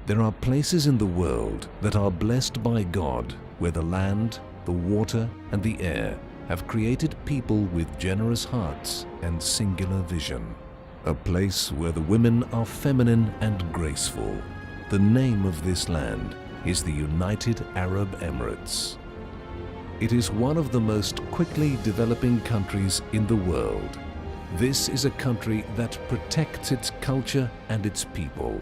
There are places in the world that are blessed by God, where the land, the water, and the air have created people with generous hearts and singular vision. A place where the women are feminine and graceful. The name of this land is the United Arab Emirates. It is one of the most quickly developing countries in the world. This is a country that protects its culture and its people.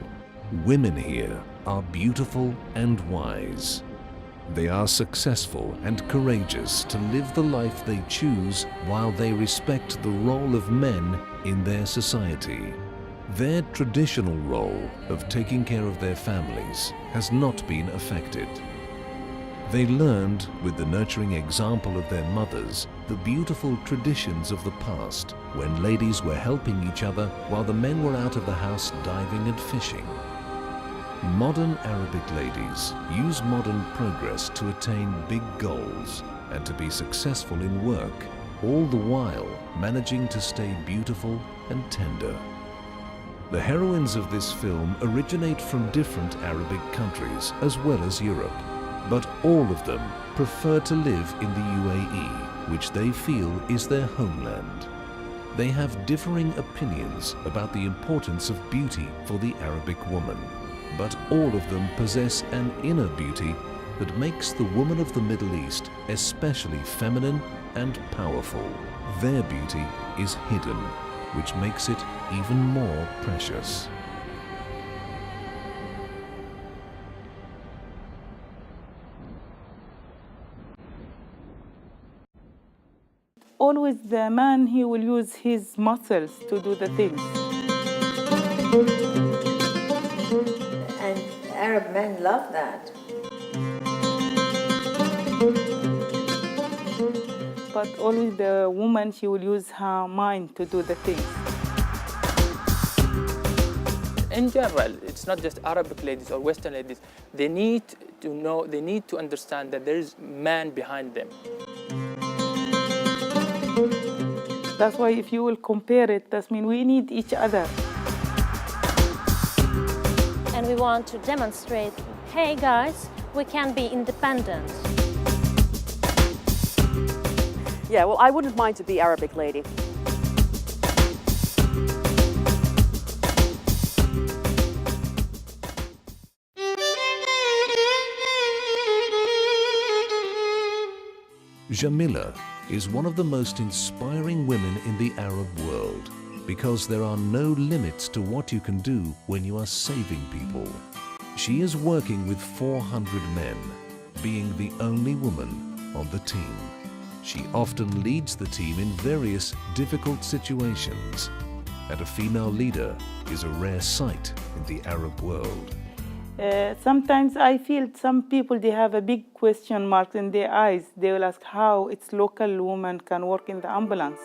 Women here are beautiful and wise. They are successful and courageous to live the life they choose while they respect the role of men in their society. Their traditional role of taking care of their families has not been affected. They learned, with the nurturing example of their mothers, the beautiful traditions of the past, when ladies were helping each other while the men were out of the house diving and fishing. Modern Arabic ladies use modern progress to attain big goals and to be successful in work, all the while managing to stay beautiful and tender. The heroines of this film originate from different Arabic countries as well as Europe, but all of them prefer to live in the UAE, which they feel is their homeland. They have differing opinions about the importance of beauty for the Arabic woman, but all of them possess an inner beauty that makes the woman of the Middle East especially feminine and powerful. Their beauty is hidden, which makes it even more precious. Always the man, he will use his muscles to do the things. And Arab men love that. But always the woman, she will use her mind to do the things. In general, it's not just Arabic ladies or Western ladies. They need to know, they need to understand that there is man behind them. That's why if you will compare it, that means we need each other. And we want to demonstrate, hey guys, we can be independent. Yeah, well, I wouldn't mind to be Arabic lady. Jamila is one of the most inspiring women in the Arab world because there are no limits to what you can do when you are saving people. She is working with 400 men, being the only woman on the team. She often leads the team in various difficult situations, and a female leader is a rare sight in the Arab world. Sometimes I feel some people, they have a big question mark in their eyes. They will ask how its local woman can work in the ambulance.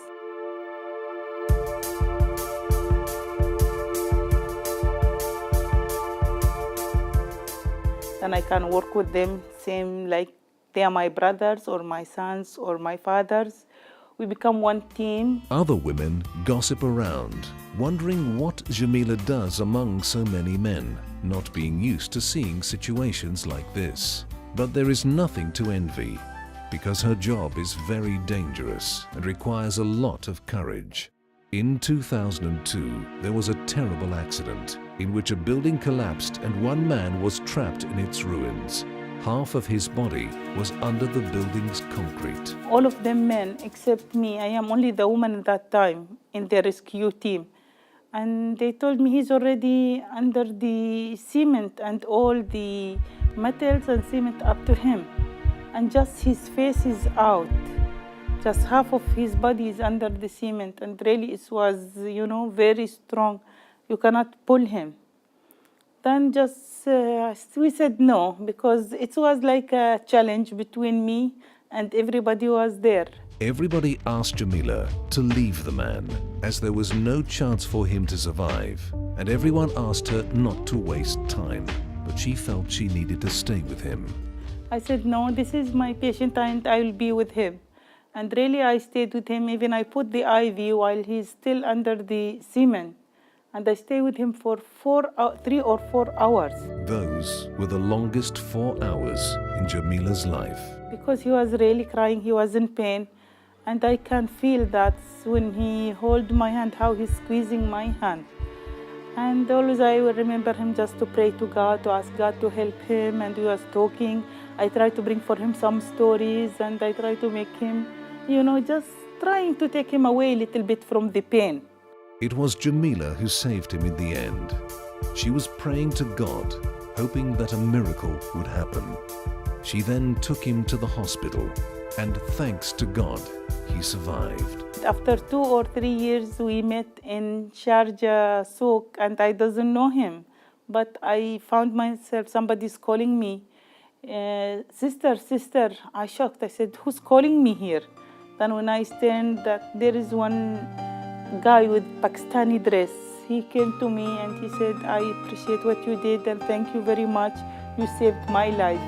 And I can work with them same like they are my brothers or my sons or my fathers. We become one team. Other women gossip around, wondering what Jamila does among so many men, not being used to seeing situations like this. But there is nothing to envy, because her job is very dangerous and requires a lot of courage. In 2002, there was a terrible accident in which a building collapsed and one man was trapped in its ruins. Half of his body was under the building's concrete. All of them men except me. I am only the woman at that time in the rescue team. And they told me he's already under the cement and all the metals and cement up to him. And just his face is out. Just half of his body is under the cement. And really it was, very strong. You cannot pull him. Then we said no, because it was like a challenge between me and everybody who was there. Everybody asked Jamila to leave the man, as there was no chance for him to survive, and everyone asked her not to waste time, but she felt she needed to stay with him. I said, no, this is my patient and I will be with him. And really I stayed with him, even I put the IV while he's still under the cement. and I stay with him for 3 or 4 hours. Those were the longest 4 hours in Jamila's life. Because he was really crying, he was in pain, and I can feel that when he hold my hand, how he's squeezing my hand. And always I will remember him just to pray to God, to ask God to help him, and we was talking. I try to bring for him some stories, and I try to make him, just trying to take him away a little bit from the pain. It was Jamila who saved him in the end. She was praying to God, hoping that a miracle would happen. She then took him to the hospital, and thanks to God, he survived. After 2 or 3 years, we met in Sharjah Souk, and I doesn't know him. But I found myself, somebody's calling me, sister, I shocked. I said, who's calling me here? Then when I stand, that there is one guy with Pakistani dress. He came to me and he said, I appreciate what you did and thank you very much. You saved my life.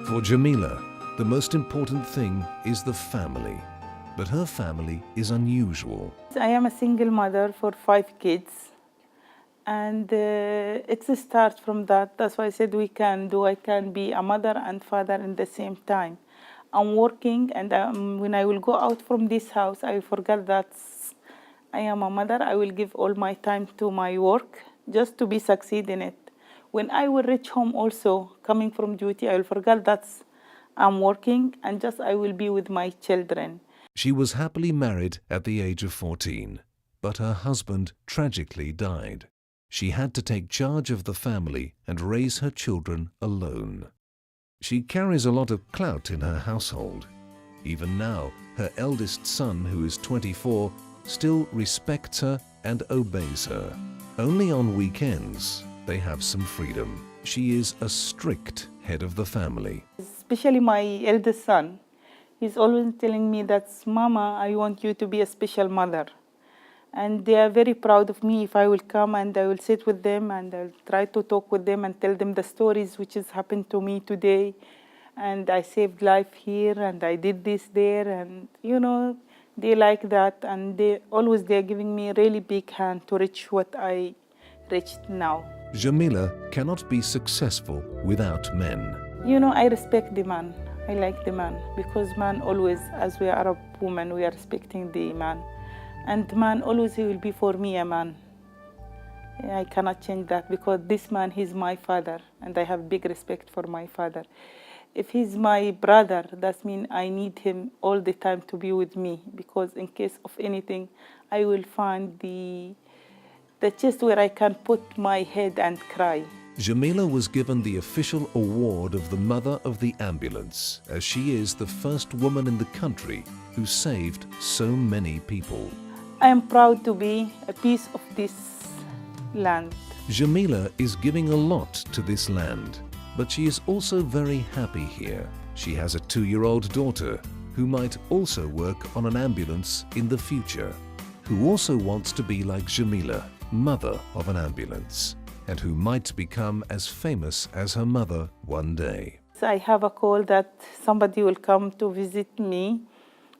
For Jamila, the most important thing is the family. But her family is unusual. I am a single mother for 5 kids. And it starts from that. That's why I said I can be a mother and father in the same time. I'm working, and when I will go out from this house, I will forget that I am a mother. I will give all my time to my work just to be succeed in it. When I will reach home also, coming from duty, I will forget that I'm working, and just I will be with my children. She was happily married at the age of 14, but her husband tragically died. She had to take charge of the family and raise her children alone. She carries a lot of clout in her household. Even now, her eldest son, who is 24, still respects her and obeys her. Only on weekends, they have some freedom. She is a strict head of the family. Especially my eldest son. He's always telling me that, Mama, I want you to be a special mother. And they are very proud of me if I will come and I will sit with them and I'll try to talk with them and tell them the stories which has happened to me today. And I saved life here and I did this there, and they like that, and they're giving me a really big hand to reach what I reached now. Jamila cannot be successful without men. I respect the man. I like the man, because man always, as we are Arab women, we are respecting the man. And man always, he will be for me a man. I cannot change that, because this man, he's my father, and I have big respect for my father. If he's my brother, that means I need him all the time to be with me, because in case of anything, I will find the chest where I can put my head and cry. Jamila was given the official award of the Mother of the Ambulance, as she is the first woman in the country who saved so many people. I am proud to be a piece of this land. Jamila is giving a lot to this land, but she is also very happy here. She has a 2-year-old daughter who might also work on an ambulance in the future, who also wants to be like Jamila, mother of an ambulance, and who might become as famous as her mother one day. So I have a call that somebody will come to visit me,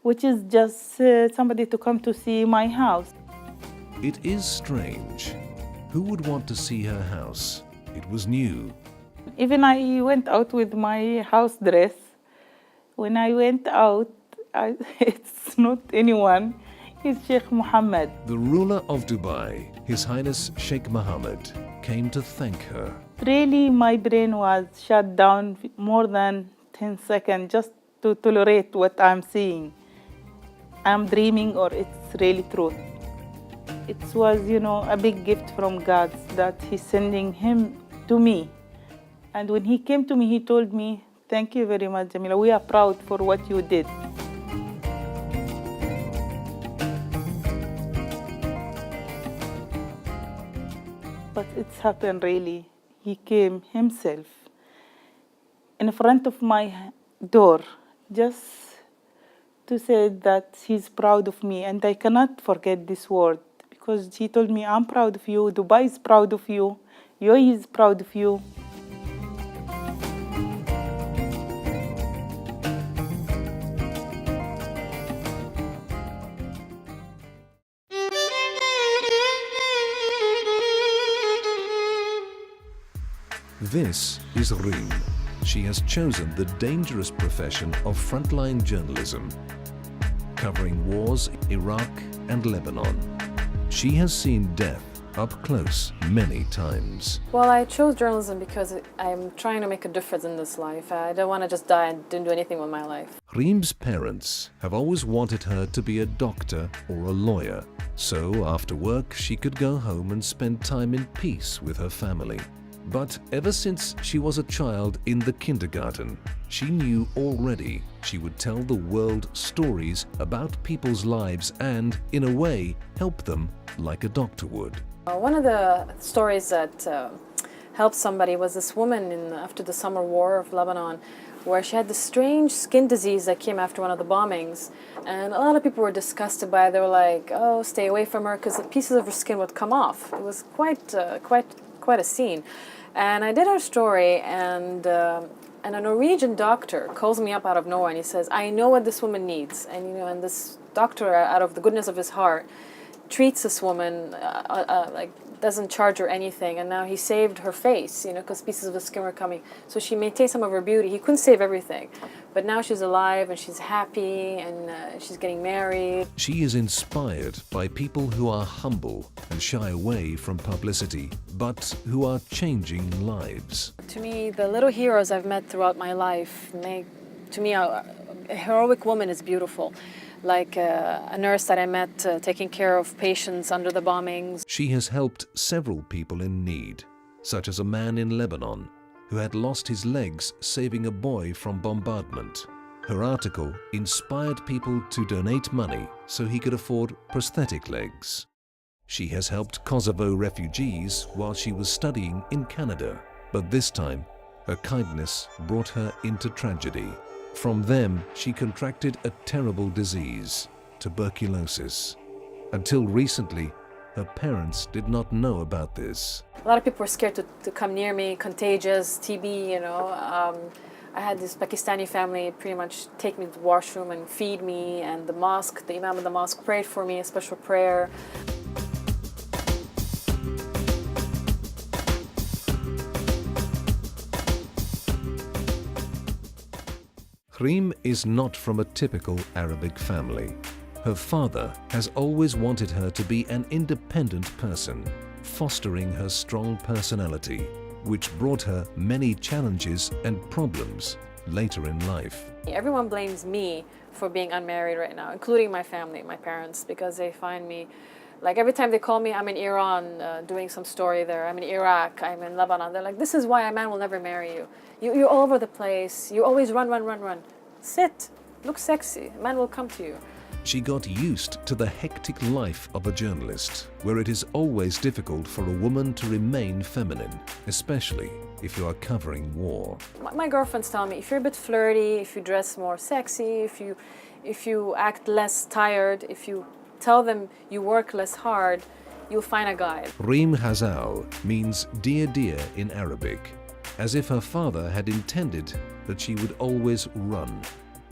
which is just somebody to come to see my house. It is strange. Who would want to see her house? It was new. Even I went out with my house dress. When I went out, it's not anyone. It's Sheikh Mohammed. The ruler of Dubai, His Highness Sheikh Mohammed, came to thank her. Really, my brain was shut down more than 10 seconds just to tolerate what I'm seeing. I'm dreaming or it's really true. It was, a big gift from God that He's sending him to me. And when he came to me, he told me, thank you very much, Jamila. We are proud for what you did. But it's happened really. He came himself in front of my door just to say that he's proud of me. And I cannot forget this word, because he told me, I'm proud of you, Dubai is proud of you, UAE is proud of you. This is Reem. She has chosen the dangerous profession of frontline journalism, covering wars in Iraq and Lebanon. She has seen death up close many times. Well, I chose journalism because I'm trying to make a difference in this life. I don't want to just die and didn't do anything with my life. Reem's parents have always wanted her to be a doctor or a lawyer, so after work she could go home and spend time in peace with her family. But ever since she was a child in the kindergarten, she knew already she would tell the world stories about people's lives and, in a way, help them like a doctor would. One of the stories that helped somebody was this woman after the summer war of Lebanon, where she had this strange skin disease that came after one of the bombings. And a lot of people were disgusted by it. They were like, oh, stay away from her, because the pieces of her skin would come off. It was quite a scene. And I did her story, and a Norwegian doctor calls me up out of nowhere and he says, I know what this woman needs. And this doctor, out of the goodness of his heart, treats this woman, like doesn't charge her anything, and now he saved her face, because pieces of the skin were coming. So she maintained some of her beauty. He couldn't save everything, but now she's alive and she's happy and she's getting married. She is inspired by people who are humble and shy away from publicity, but who are changing lives. To me, the little heroes I've met throughout my life, to me, a heroic woman is beautiful. Like a nurse that I met taking care of patients under the bombings. She has helped several people in need, such as a man in Lebanon who had lost his legs saving a boy from bombardment. Her article inspired people to donate money so he could afford prosthetic legs. She has helped Kosovo refugees while she was studying in Canada, but this time her kindness brought her into tragedy. From them, she contracted a terrible disease, tuberculosis. Until recently, her parents did not know about this. A lot of people were scared to come near me, contagious, TB, I had this Pakistani family pretty much take me to the washroom and feed me, and the mosque, the imam of the mosque prayed for me, a special prayer. Reem is not from a typical Arabic family. Her father has always wanted her to be an independent person, fostering her strong personality, which brought her many challenges and problems later in life. Everyone blames me for being unmarried right now, including my family, my parents, because they find me, like every time they call me, I'm in Iran doing some story there, I'm in Iraq, I'm in Lebanon. They're like, this is why a man will never marry you. You're all over the place, you always run. Sit, look sexy, a man will come to you. She got used to the hectic life of a journalist, where it is always difficult for a woman to remain feminine, especially if you are covering war. My girlfriends tell me, if you're a bit flirty, if you dress more sexy, if you act less tired, if you tell them you work less hard, you'll find a guy. Reem Hazal means dear in Arabic, as if her father had intended that she would always run,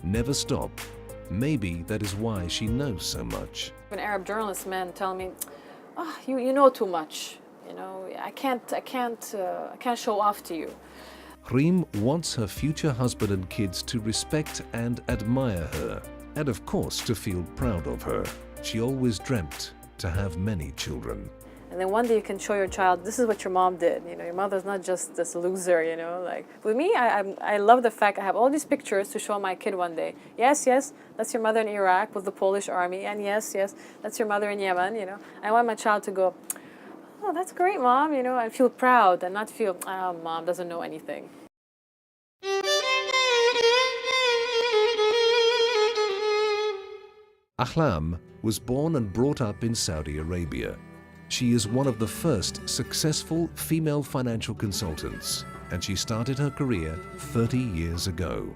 never stop. Maybe that is why she knows so much. When Arab journalist men tell me, oh, you know too much, I can't show off to you. Reem wants her future husband and kids to respect and admire her, and of course to feel proud of her. She always dreamt to have many children. And then one day you can show your child, this is what your mom did. Your mother's not just this loser, Like, with me, I love the fact I have all these pictures to show my kid one day. Yes, that's your mother in Iraq with the Polish army. And yes, that's your mother in Yemen, I want my child to go, oh, that's great, Mom, and feel proud and not feel, oh, Mom doesn't know anything. Ahlam was born and brought up in Saudi Arabia. She is one of the first successful female financial consultants, and she started her career 30 years ago.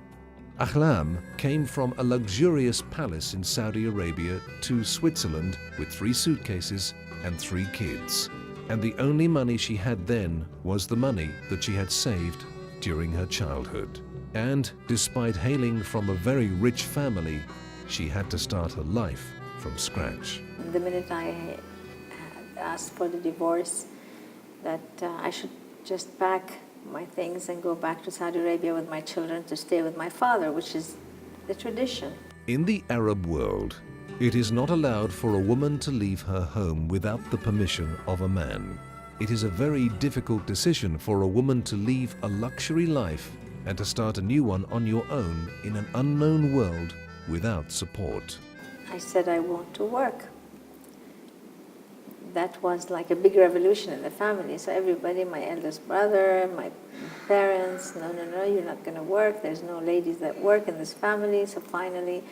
Ahlam came from a luxurious palace in Saudi Arabia to Switzerland with 3 suitcases and 3 kids. And the only money she had then was the money that she had saved during her childhood. And despite hailing from a very rich family, she had to start her life from scratch. The minute I had asked for the divorce, that I should just pack my things and go back to Saudi Arabia with my children to stay with my father, which is the tradition. In the Arab world, it is not allowed for a woman to leave her home without the permission of a man. It is a very difficult decision for a woman to leave a luxury life and to start a new one on your own in an unknown world without support. I said I want to work. That was like a big revolution in the family. So everybody, my eldest brother, my parents, no, you're not going to work. There's no ladies that work in this family. So finally,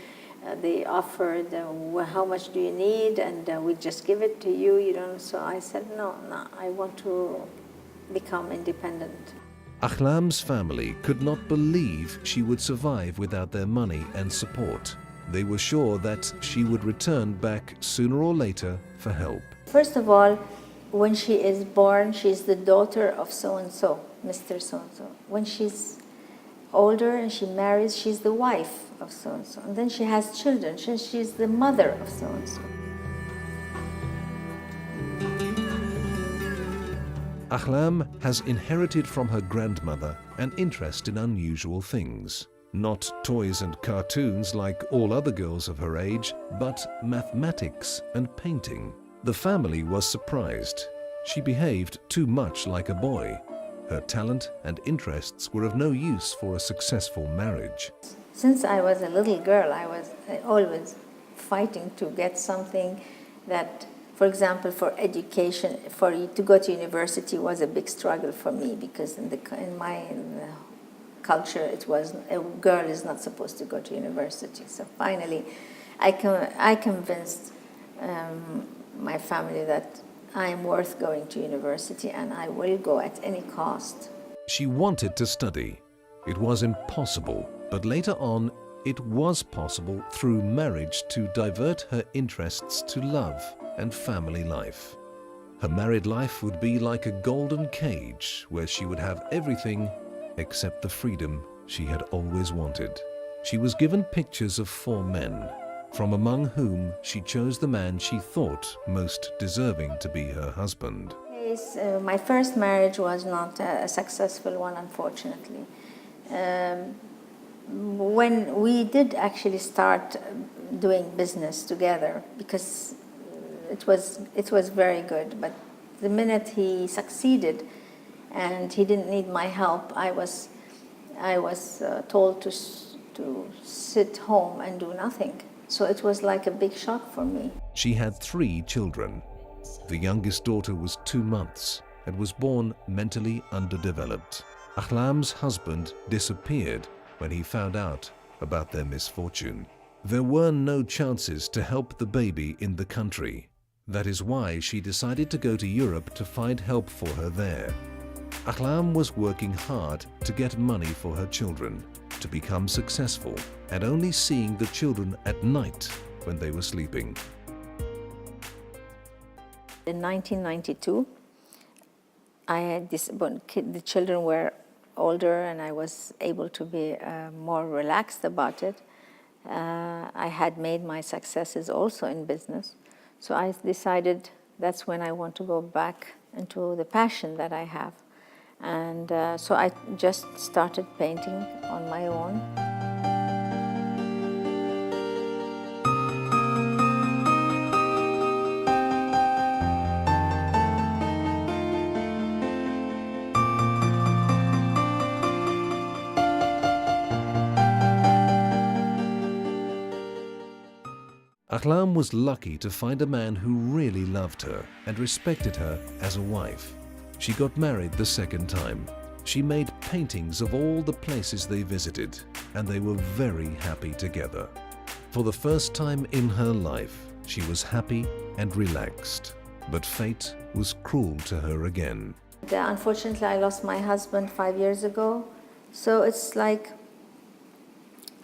they offered, well, how much do you need? And we just give it to you, you know. So I said, no, I want to become independent. Ahlam's family could not believe she would survive without their money and support. They were sure that she would return back sooner or later for help. First of all, when she is born, she's the daughter of so-and-so, Mr. So-and-so. When she's older and she marries, she's the wife of so-and-so. And then she has children, she's the mother of so-and-so. Ahlam has inherited from her grandmother an interest in unusual things. Not toys and cartoons like all other girls of her age, but mathematics and painting. The family was surprised. She behaved too much like a boy. Her talent and interests were of no use for a successful marriage. Since I was a little girl, I was always fighting to get something that, for example, for education, to go to university was a big struggle for me, because in my culture it was a girl is not supposed to go to university. So finally, I convinced my family that I'm worth going to university and I will go at any cost. She wanted to study. It was impossible, but later on it was possible through marriage to divert her interests to love and family life. Her married life would be like a golden cage where she would have everything except the freedom she had always wanted. She was given pictures of 4 men, from among whom she chose the man she thought most deserving to be her husband. Yes, my first marriage was not a successful one, unfortunately. When we did actually start doing business together, because it was very good, but the minute he succeeded and he didn't need my help, I was told to sit home and do nothing. So it was like a big shock for me. She had 3 children. The youngest daughter was 2 months and was born mentally underdeveloped. Ahlam's husband disappeared when he found out about their misfortune. There were no chances to help the baby in the country. That is why she decided to go to Europe to find help for her there. Ahlam was working hard to get money for her children, to become successful, and only seeing the children at night when they were sleeping. In 1992, I had the children were older and I was able to be more relaxed about it. I had made my successes also in business. So I decided that's when I want to go back into the passion that I have. And so I just started painting on my own. Ahlam was lucky to find a man who really loved her and respected her as a wife. She got married the second time. She made paintings of all the places they visited, and they were very happy together. For the first time in her life, she was happy and relaxed. But fate was cruel to her again. Unfortunately, I lost my husband 5 years ago. So it's like,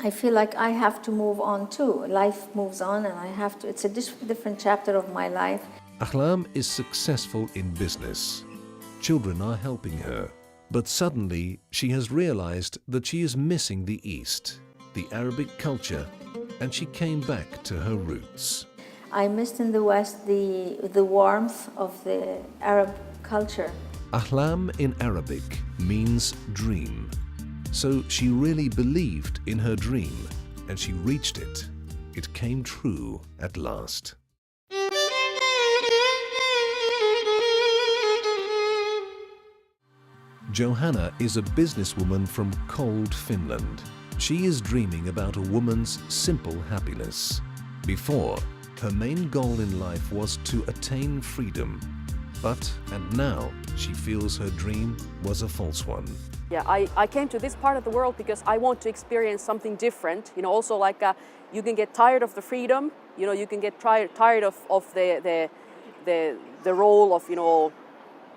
I feel like I have to move on too. Life moves on and I have to, it's a different chapter of my life. Ahlam is successful in business. Children are helping her. But suddenly, she has realized that she is missing the East, the Arabic culture, and she came back to her roots. I missed in the West the warmth of the Arab culture. Ahlam in Arabic means dream. So she really believed in her dream, and she reached it. It came true at last. Johanna is a businesswoman from cold Finland. She is dreaming about a woman's simple happiness. Before, her main goal in life was to attain freedom. And now, she feels her dream was a false one. Yeah, I came to this part of the world because I want to experience something different. You know, also like you can get tired of the freedom. You know, you can get tired of the role of, you know,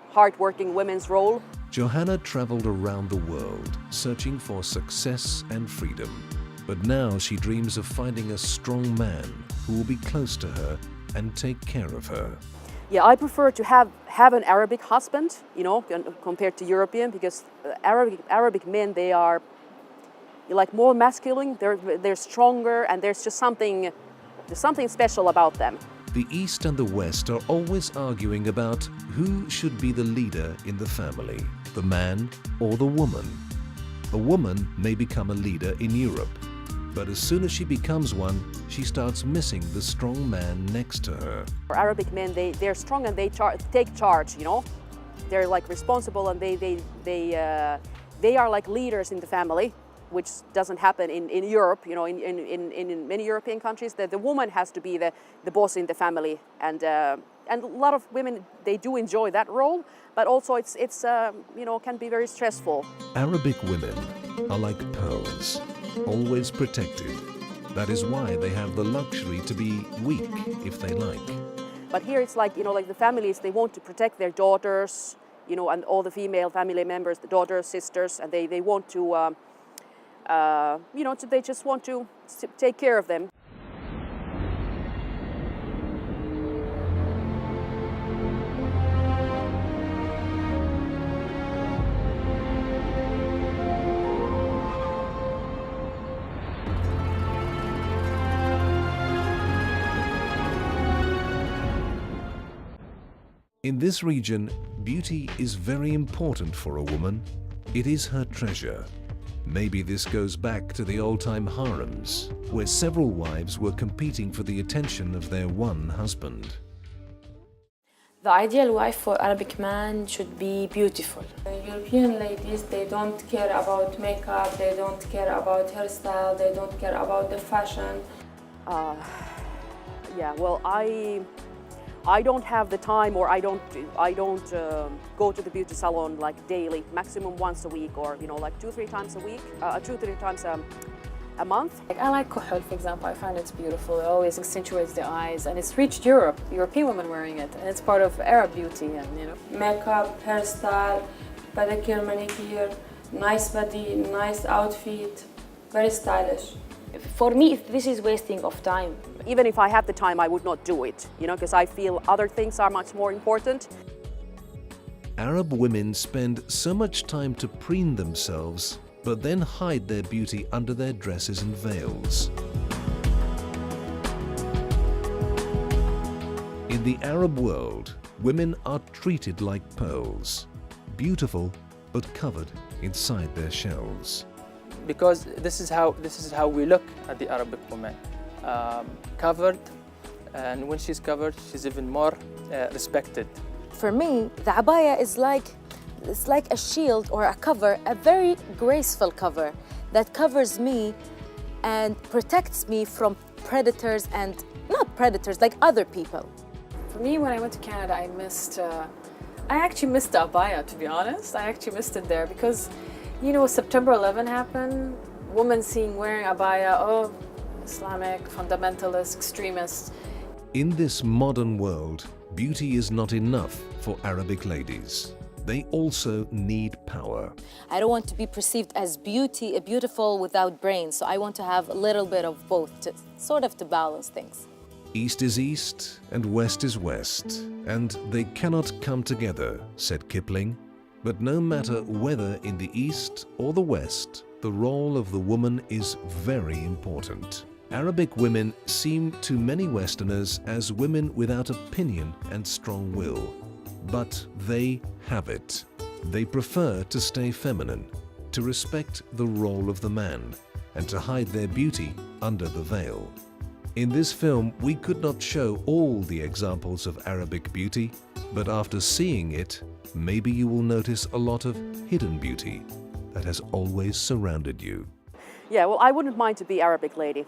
hard-working women's role. Johanna traveled around the world, searching for success and freedom. But now she dreams of finding a strong man who will be close to her and take care of her. Yeah, I prefer to have an Arabic husband, you know, compared to European, because Arabic men, they are like more masculine, they're stronger, and there's something special about them. The East and the West are always arguing about who should be the leader in the family, the man or the woman. A woman may become a leader in Europe, but as soon as she becomes one, she starts missing the strong man next to her. Arabic men, they're strong and they take charge, you know. They're like responsible, and they are like leaders in the family, which doesn't happen in Europe. You know, in many European countries, the woman has to be the boss in the family, and a lot of women, they do enjoy that role, but also it's you know, can be very stressful. Arabic women are like pearls, always protected. That is why they have the luxury to be weak if they like. But here it's like, you know, like the families, they want to protect their daughters, you know, and all the female family members, the daughters, sisters, and they want to, you know, they just want to take care of them. In this region, beauty is very important for a woman. It is her treasure. Maybe this goes back to the old-time harems, where several wives were competing for the attention of their one husband. The ideal wife for Arabic man should be beautiful. European ladies, they don't care about makeup, they don't care about hairstyle, they don't care about the fashion. Yeah, well, I don't have the time, or I don't go to the beauty salon like daily, maximum once a week, or, you know, like 2-3 times a week, 2-3 times a month. Like, I like kuhl, for example. I find it's beautiful. It always accentuates the eyes, and it's reached Europe. European women wearing it, and it's part of Arab beauty, and you know. Makeup, hairstyle, pedicure, manicure, nice body, nice outfit, very stylish. For me, this is wasting of time. Even if I had the time, I would not do it, you know, because I feel other things are much more important. Arab women spend so much time to preen themselves, but then hide their beauty under their dresses and veils. In the Arab world, women are treated like pearls, beautiful but covered inside their shells. Because this is how we look at the Arabic woman, covered, and when she's covered, she's even more respected. For me, the abaya is like a shield or a cover, a very graceful cover that covers me and protects me from predators, and not predators, like other people. For me, when I went to Canada, I actually missed the abaya, to be honest. I actually missed it there because, you know, September 11 happened, women seen wearing abaya, oh, Islamic, fundamentalist, extremists. In this modern world, beauty is not enough for Arabic ladies. They also need power. I don't want to be perceived as beautiful without brains, so I want to have a little bit of both, to balance things. East is East and West is West, and they cannot come together, said Kipling. But no matter whether in the East or the West, the role of the woman is very important. Arabic women seem to many Westerners as women without opinion and strong will. But they have it. They prefer to stay feminine, to respect the role of the man, and to hide their beauty under the veil. In this film, we could not show all the examples of Arabic beauty, but after seeing it, maybe you will notice a lot of hidden beauty that has always surrounded you. Yeah, well, I wouldn't mind to be Arabic lady.